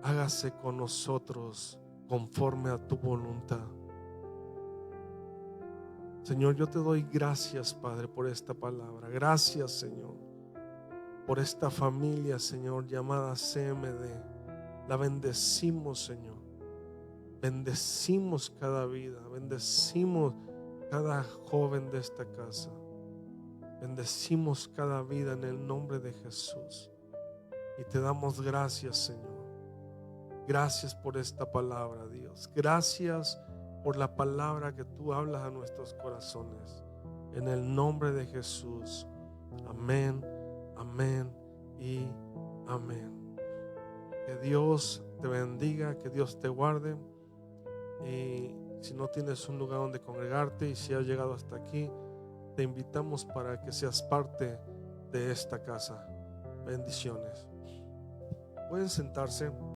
Hágase con nosotros conforme a tu voluntad. Señor, yo te doy gracias, Padre, por esta palabra. Gracias, Señor, por esta familia, Señor, llamada CMD. La bendecimos, Señor. Bendecimos cada vida. Bendecimos cada joven de esta casa. Bendecimos cada vida en el nombre de Jesús. Y te damos gracias, Señor. Gracias por esta palabra, Dios. Gracias por la palabra que tú hablas a nuestros corazones. En el nombre de Jesús. Amén, amén y amén. Que Dios te bendiga, que Dios te guarde. Y si no tienes un lugar donde congregarte y si has llegado hasta aquí, te invitamos para que seas parte de esta casa. Bendiciones. Pueden sentarse.